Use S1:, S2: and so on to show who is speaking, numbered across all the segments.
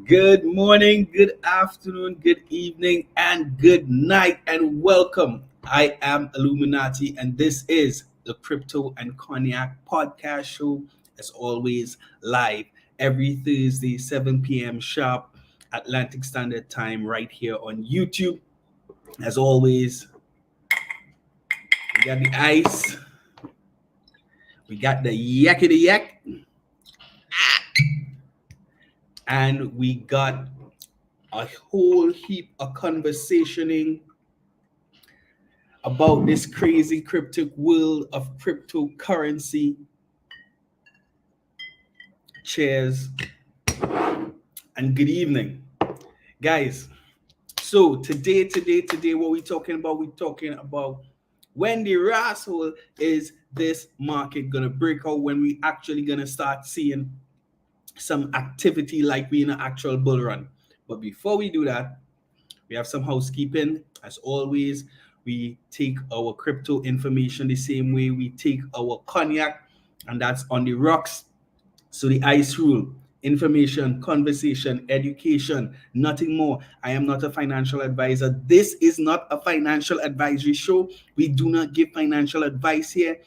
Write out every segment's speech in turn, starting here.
S1: Good morning, good afternoon, good evening, and good night, and welcome. I am Illuminati, and this is the Crypto and Cognac podcast show, as always, live every Thursday, 7 p.m. sharp Atlantic Standard Time, right here on YouTube. As always, we got the ice, we got the yakety yak, and we got a whole heap of conversationing about this crazy cryptic world of cryptocurrency. Cheers and good evening, guys. So today, what we talking about? We're talking about when the rascal is this market gonna break out, when we actually gonna start seeing some activity like we in an actual bull run. But before we do that, we have some housekeeping. As always, we take our crypto information the same way we take our cognac, and that's on the rocks. So the ICE rule: information, conversation, education, nothing more. I am not a financial advisor. This is not a financial advisory show. We do not give financial advice here.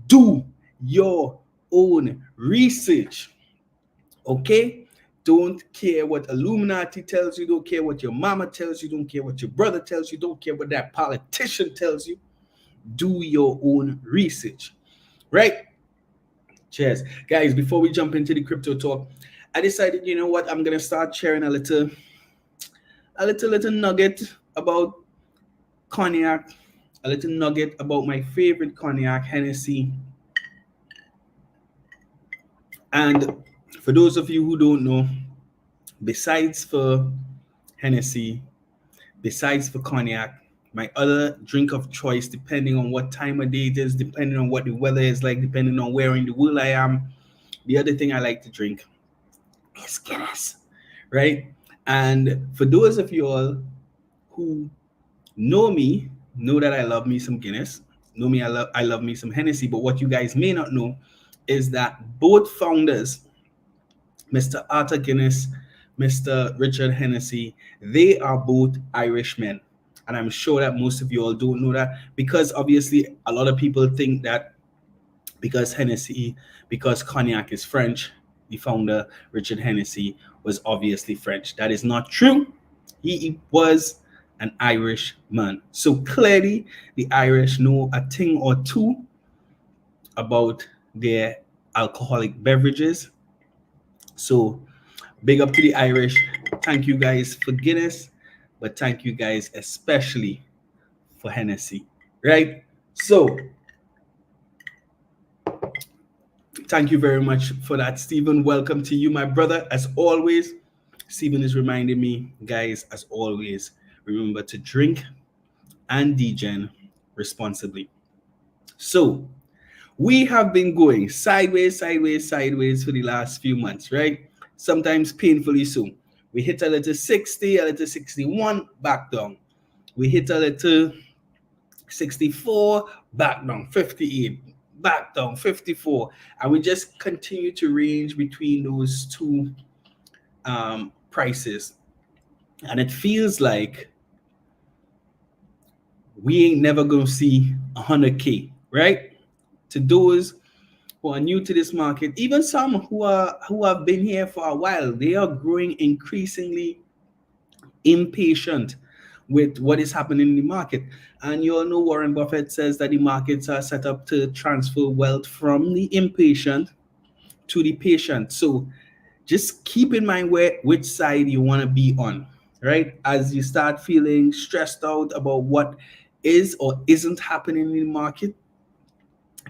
S1: Do your own research. Okay? Don't care what Illuminati tells you. Don't care what your mama tells you. Don't care what your brother tells you. Don't care what that politician tells you. Do your own research. Right? Cheers. Guys, before we jump into the crypto talk, I decided, you know what, I'm gonna start sharing a little nugget about cognac, a little nugget about my favorite cognac, Hennessy. And for those of you who don't know, besides for Hennessy, besides for cognac, my other drink of choice, depending on what time of day it is, depending on what the weather is like, depending on where in the world I am, the other thing I like to drink is Guinness, right? And for those of you all who know me, know that I love me some Guinness, know me, I love me some Hennessy. But what you guys may not know is that both founders, Mr. Arthur Guinness, Mr. Richard Hennessy, they are both Irishmen. And I'm sure that most of you all don't know that, because obviously a lot of people think that because cognac is French, the founder, Richard Hennessy, was obviously French. That is not true. He was an Irishman. So clearly, the Irish know a thing or two about their alcoholic beverages. So big up to the Irish. Thank you guys for Guinness, but thank you guys especially for Hennessy, right? So thank you very much for that, Stephen. Welcome to you, my brother. As always, Stephen is reminding me, guys, as always, remember to drink and degen responsibly. So we have been going sideways for the last few months, right? Sometimes painfully so. We hit a little 60, a little 61, back down. We hit a little 64, back down, 58, back down, 54. And we just continue to range between those two prices. And it feels like we ain't never going to see 100K, right? To those who are new to this market, even some who have been here for a while, they are growing increasingly impatient with what is happening in the market. And you all know Warren Buffett says that the markets are set up to transfer wealth from the impatient to the patient. So just keep in mind which side you want to be on, right? As you start feeling stressed out about what is or isn't happening in the market,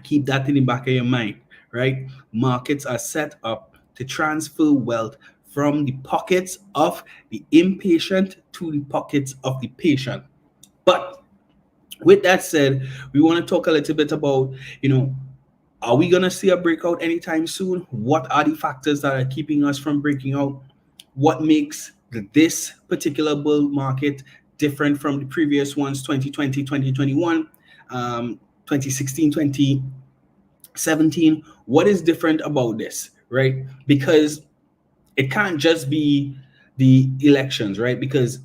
S1: keep that in the back of your mind, right? Markets are set up to transfer wealth from the pockets of the impatient to the pockets of the patient. But with that said, we want to talk a little bit about, are we going to see a breakout anytime soon? What are the factors that are keeping us from breaking out? What makes this particular bull market different from the previous ones, 2020, 2021, 2016, 2017? What is different about this, right? Because it can't just be the elections, right? Because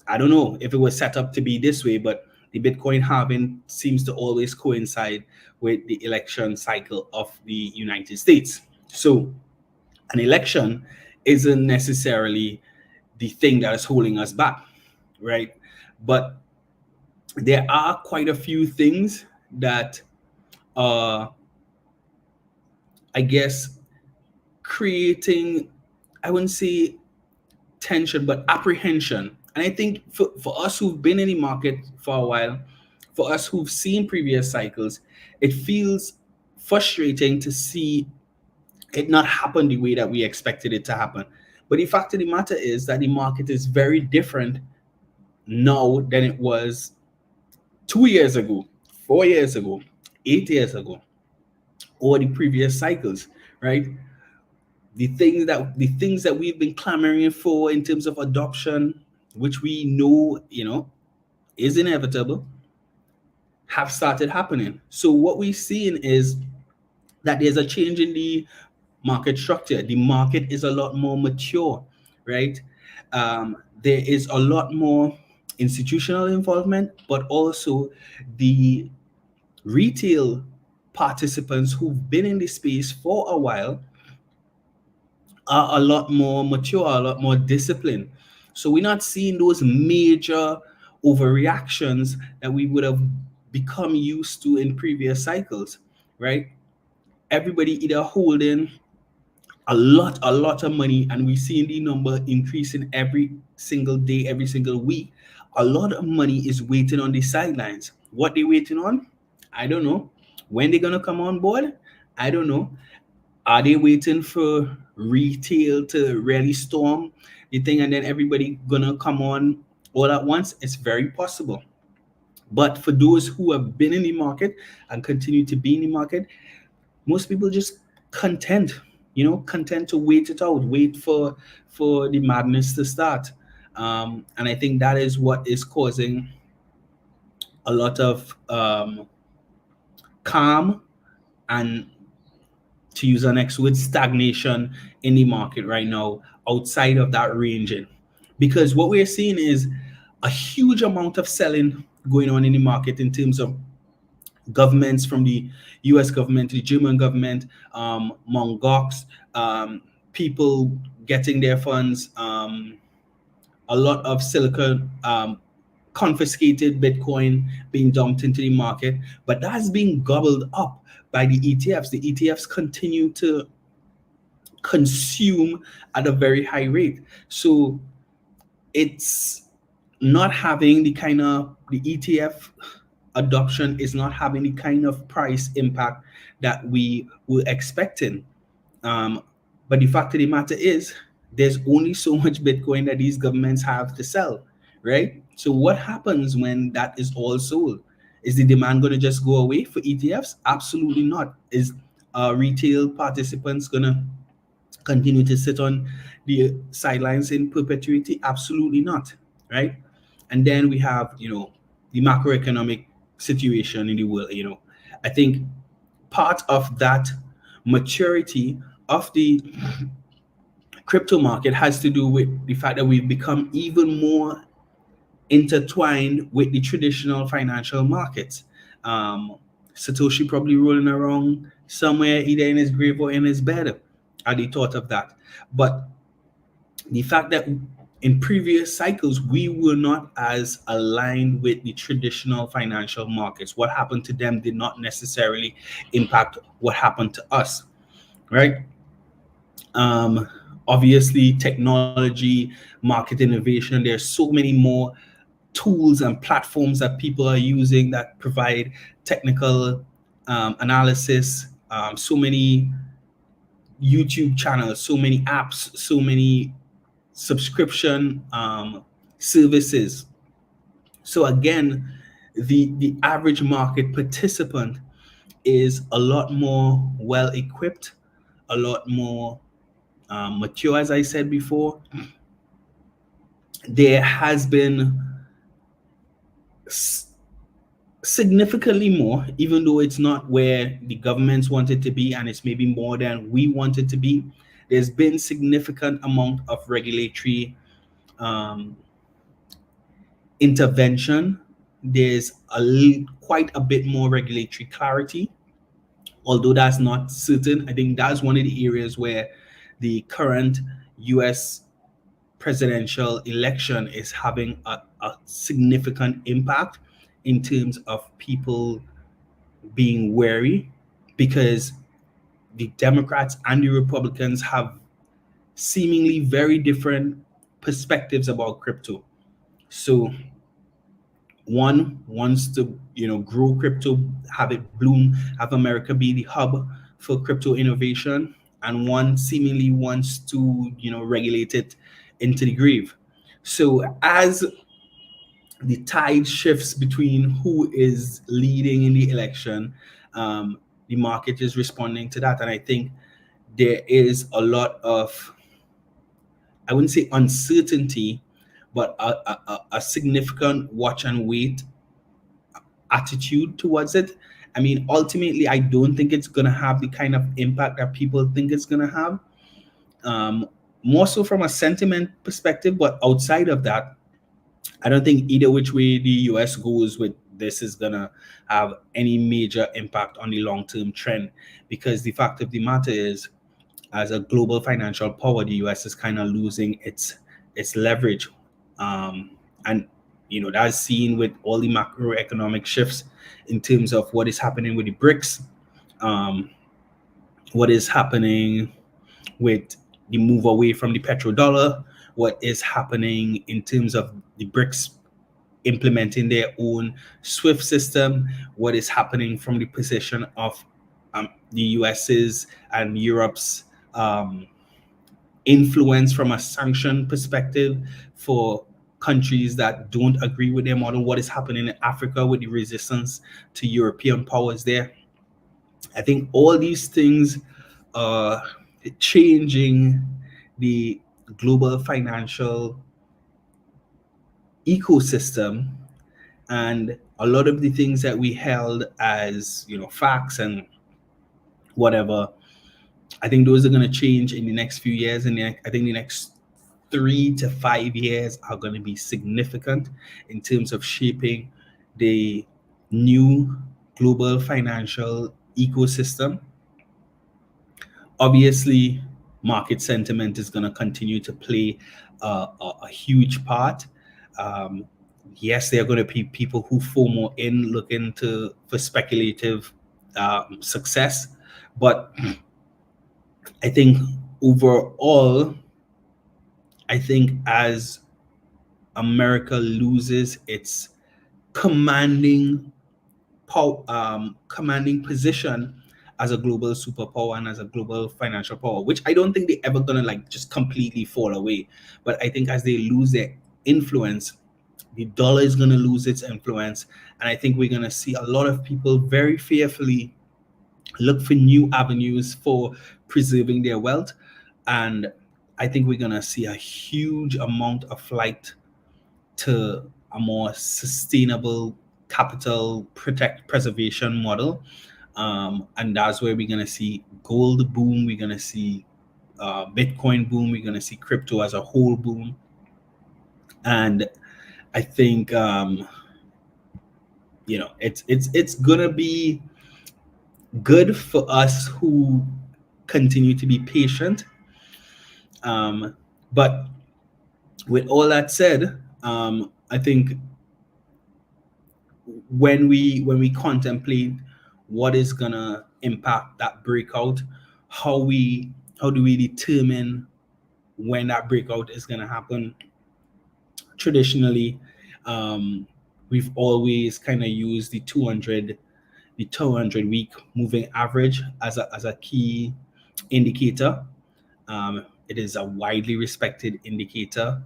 S1: I don't know if it was set up to be this way, but the Bitcoin halving seems to always coincide with the election cycle of the United States. So an election isn't necessarily the thing that is holding us back, right? But there are quite a few things that are, I guess, creating, I wouldn't say tension, but apprehension. And I think for us who've been in the market for a while, for us who've seen previous cycles, it feels frustrating to see it not happen the way that we expected it to happen. But the fact of the matter is that the market is very different now than it was 2 years ago, 4 years ago, 8 years ago, or the previous cycles, right? The things that we've been clamoring for in terms of adoption, which we know, is inevitable, have started happening. So what we're seeing is that there's a change in the market structure. The market is a lot more mature, right? There is a lot more institutional involvement, but also the retail participants who've been in the space for a while are a lot more mature, a lot more disciplined. So we're not seeing those major overreactions that we would have become used to in previous cycles, right? Everybody either holding a lot of money, and we're seeing the number increasing every single day, every single week. A lot of money is waiting on the sidelines. What they waiting on? I don't know. When they're gonna come on board? I don't know. Are they waiting for retail to really storm the thing and then everybody gonna come on all at once? It's very possible. But for those who have been in the market and continue to be in the market, most people just content, content to wait it out, wait for the madness to start. And I think that is what is causing a lot of calm and, to use our next word, stagnation in the market right now outside of that ranging. Because what we're seeing is a huge amount of selling going on in the market in terms of governments, from the US government to the German government, mongocs, people getting their funds, a lot of silicon, confiscated Bitcoin being dumped into the market, but that's being gobbled up by the ETFs. The ETFs continue to consume at a very high rate. So it's not having the ETF adoption is not having the kind of price impact that we were expecting. But the fact of the matter is, there's only so much Bitcoin that these governments have to sell, right? So what happens when that is all sold? Is the demand going to just go away for ETFs? Absolutely not. Is retail participants going to continue to sit on the sidelines in perpetuity? Absolutely not, right? And then we have, the macroeconomic situation in the world. I think part of that maturity of the crypto market has to do with the fact that we've become even more intertwined with the traditional financial markets. Satoshi probably rolling around somewhere either in his grave or in his bed at the thought of that. But the fact that in previous cycles, we were not as aligned with the traditional financial markets. What happened to them did not necessarily impact what happened to us, right? Obviously, technology, market innovation, there's so many more tools and platforms that people are using that provide technical analysis, so many YouTube channels, so many apps, so many subscription services. So again, the average market participant is a lot more well equipped, a lot more mature, as I said before. There has been significantly more, even though it's not where the governments want it to be, and it's maybe more than we want it to be. There's been significant amount of regulatory um, intervention. There's quite a bit more regulatory clarity, although that's not certain. I think that's one of the areas where the current US presidential election is having a significant impact in terms of people being wary, because the Democrats and the Republicans have seemingly very different perspectives about crypto. So one wants to, grow crypto, have it bloom, have America be the hub for crypto innovation, and one seemingly wants to, regulate it into the grave. So as the tide shifts between who is leading in the election, the market is responding to that. And I think there is a lot of, I wouldn't say uncertainty, but a significant watch and wait attitude towards it. I mean, ultimately, I don't think it's going to have the kind of impact that people think it's going to have. More so from a sentiment perspective, but outside of that, I don't think either which way the US goes with this is going to have any major impact on the long-term trend, because the fact of the matter is, as a global financial power, the US is kind of losing its leverage. And that's seen with all the macroeconomic shifts in terms of what is happening with the BRICS, what is happening with the move away from the petrodollar, what is happening in terms of the BRICS implementing their own SWIFT system, what is happening from the position of the US's and Europe's influence from a sanction perspective for countries that don't agree with their model, what is happening in Africa with the resistance to European powers there. I think all these things are changing the global financial ecosystem, and a lot of the things that we held as facts and whatever, I think those are going to change in the next few years. And I think the next 3 to 5 years are going to be significant in terms of shaping the new global financial ecosystem. Obviously, market sentiment is going to continue to play a huge part. Yes, there are going to be people who FOMO in looking for speculative success, but I think overall, I think as America loses its commanding position as a global superpower and as a global financial power, which I don't think they're ever gonna just completely fall away. But I think as they lose their influence, the dollar is gonna lose its influence, and I think we're gonna see a lot of people very fearfully look for new avenues for preserving their wealth. And I think we're going to see a huge amount of flight to a more sustainable capital preservation model. And that's where we're going to see gold boom. We're going to see Bitcoin boom. We're going to see crypto as a whole boom. And I think, it's going to be good for us who continue to be patient. But with all that said, I think when we contemplate what is gonna impact that breakout, how do we determine when that breakout is gonna happen? Traditionally, we've always kind of used the 200 week moving average as a key indicator. It is a widely respected indicator,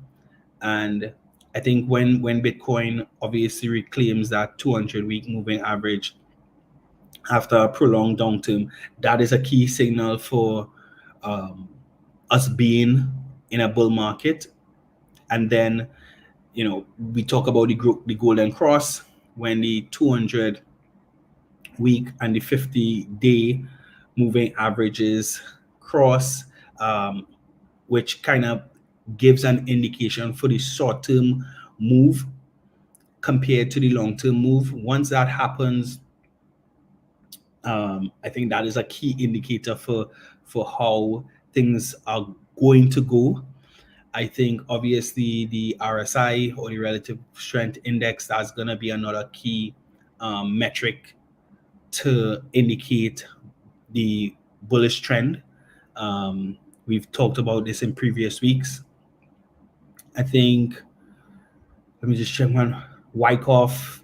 S1: and I think when Bitcoin obviously reclaims that 200 week moving average after a prolonged downturn, that is a key signal for us being in a bull market. And then we talk about the golden cross, when the 200 week and the 50-day moving averages cross, which kind of gives an indication for the short-term move compared to the long-term move. Once that happens, I think that is a key indicator for how things are going to go. I think obviously the RSI, or the relative strength index, that's going to be another key metric to indicate the bullish trend. We've talked about this in previous weeks. I think, let me just check one, Wyckoff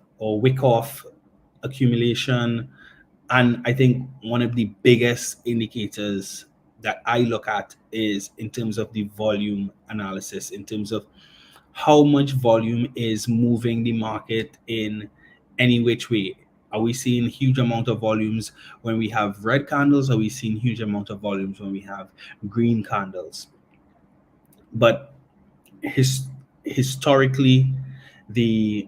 S1: accumulation. And I think one of the biggest indicators that I look at is in terms of the volume analysis, in terms of how much volume is moving the market in any which way. Are we seeing huge amount of volumes when we have red candles? Are we seeing huge amount of volumes when we have green candles? But historically, the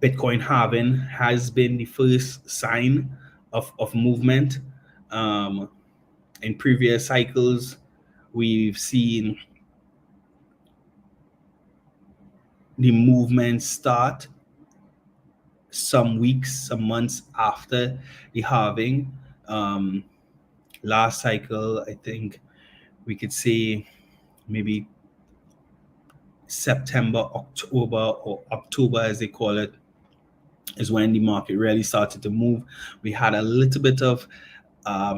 S1: Bitcoin halving has been the first sign of movement. In previous cycles, we've seen the movement start some weeks, some months after the halving. Last cycle, I think we could say maybe September, October as they call it, is when the market really started to move. We had a little bit of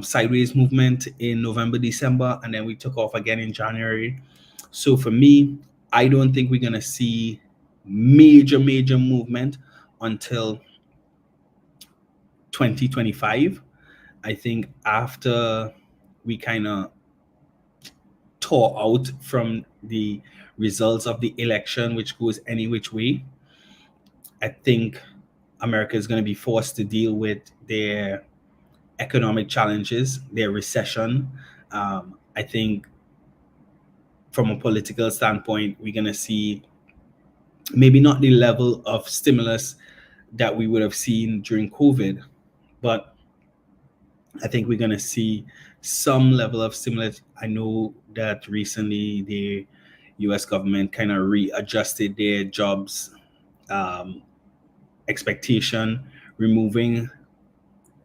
S1: sideways movement in November, December, and then we took off again in January. So for me, I don't think we're going to see major movement until 2025. I think after we kind of tore out from the results of the election, which goes any which way, I think America is going to be forced to deal with their economic challenges, their recession. I think from a political standpoint, we're going to see maybe not the level of stimulus that we would have seen during COVID, but I think we're going to see some level of stimulus. I know that recently the US government kind of readjusted their jobs expectation, removing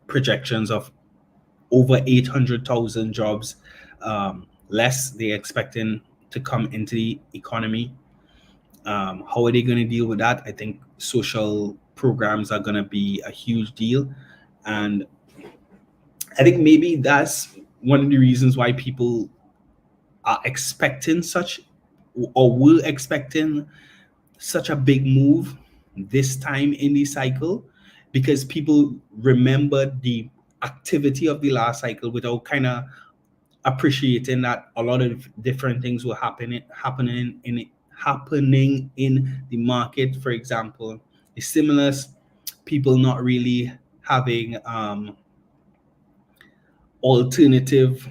S1: projections of over 800,000 jobs less they're expecting to come into the economy. How are they going to deal with that? I think social programs are going to be a huge deal. And I think maybe that's one of the reasons why people are expecting were expecting such a big move this time in the cycle, because people remember the activity of the last cycle without kind of appreciating that a lot of different things were happening in the market. For example, the stimulus, people not really having alternative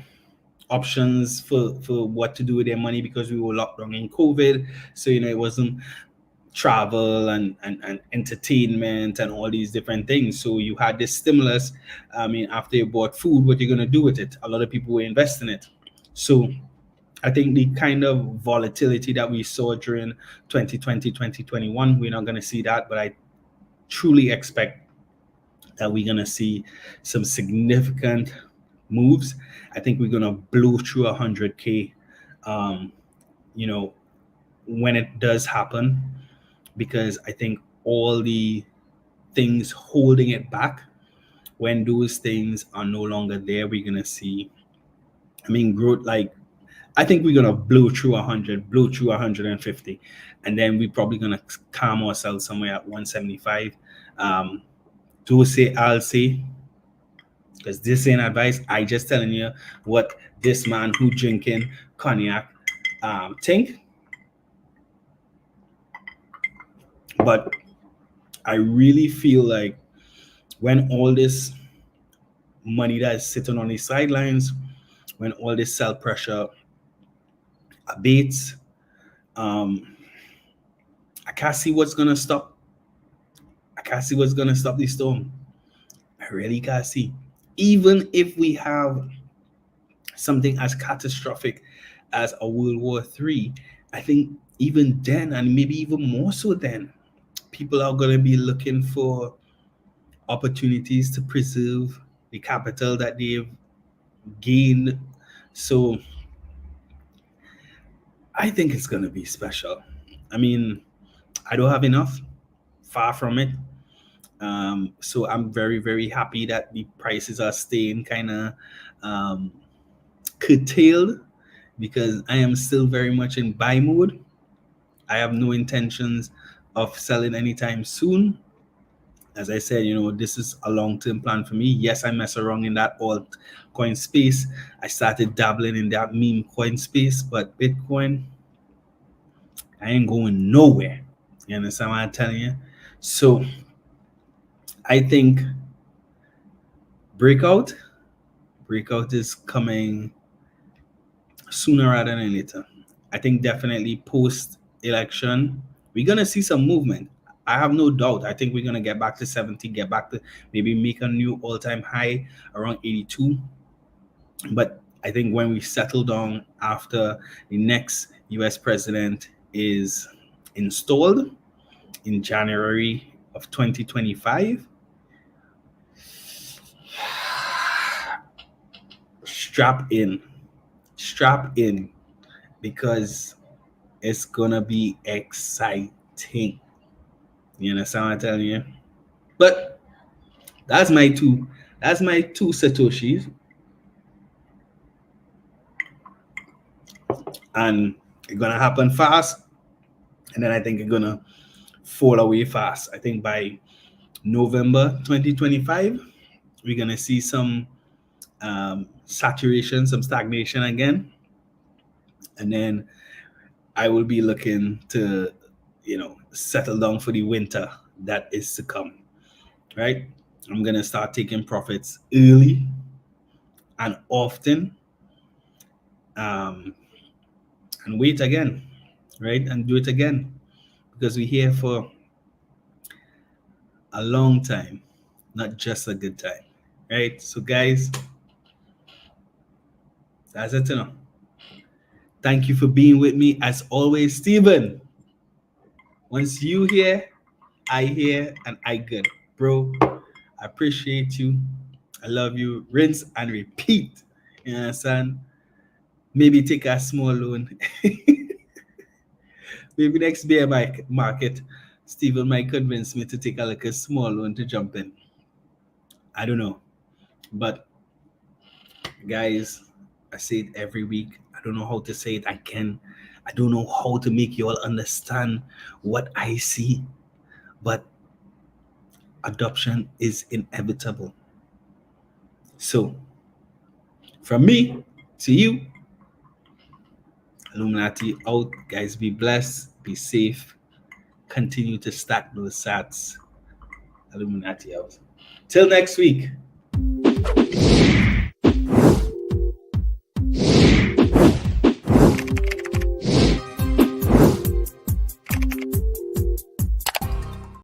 S1: options for what to do with their money because we were locked down in COVID. So it wasn't travel and entertainment and all these different things. So you had this stimulus. I mean, after you bought food, what are you going to do with it? A lot of people were investing it. So I think the kind of volatility that we saw during 2020, 2021, we're not going to see that, but I truly expect that we're going to see some significant moves. I think we're going to blow through 100K, when it does happen, because I think all the things holding it back, when those things are no longer there, we're going to see, growth. Like, I think we're going to blow through 100, blow through 150, and then we're probably going to calm ourselves somewhere at 175. Do say I'll say, because this ain't advice. I just telling you what this man who drinking cognac think. But I really feel like when all this money that is sitting on the sidelines, when all this sell pressure abates, I can't see what's gonna stop. I can't see what's gonna stop the storm. I really can't see. Even if we have something as catastrophic as a World War III, I think even then, and maybe even more so then, people are going to be looking for opportunities to preserve the capital that they've gained. So I think it's going to be special. I mean, I don't have enough, far from it. So I'm very, very happy that the prices are staying kind of um, curtailed, because I am still very much in buy mode. I have no intentions of selling anytime soon. As I said, this is a long-term plan for me. Yes, I mess around in that altcoin space. I started dabbling in that meme coin space, but Bitcoin, I ain't going nowhere. You understand what I'm telling you? So I think breakout is coming sooner rather than later. I think definitely post election, we're gonna see some movement. I have no doubt. I think we're gonna get back to 70, get back to maybe make a new all-time high around 82. But I think when we settle down after the next US president is installed in January of 2025, strap in, because it's gonna be exciting. You understand what I'm telling you? But that's my two satoshis, and it's gonna happen fast, and then I think it's gonna fall away fast. I think by November 2025, we're gonna see some saturation, some stagnation again, and then I will be looking to, settle down for the winter that is to come. Right? I'm gonna start taking profits early and often, and wait again, right? And do it again, because we're here for a long time, not just a good time, right? So, guys, that's it. Thank you for being with me as always, Steven. Once you hear, I hear, and I good, bro. I appreciate you. I love you. Rinse and repeat. You understand? Maybe take a small loan. Maybe next bear market, Steven might convince me to take a small loan to jump in. I don't know. But guys, I say it every week. I don't know how to say it again. I don't know how to make you all understand what I see. But adoption is inevitable. So, from me to you, Illuminati out. Guys, be blessed, be safe, continue to stack those sats. Illuminati out. Till next week.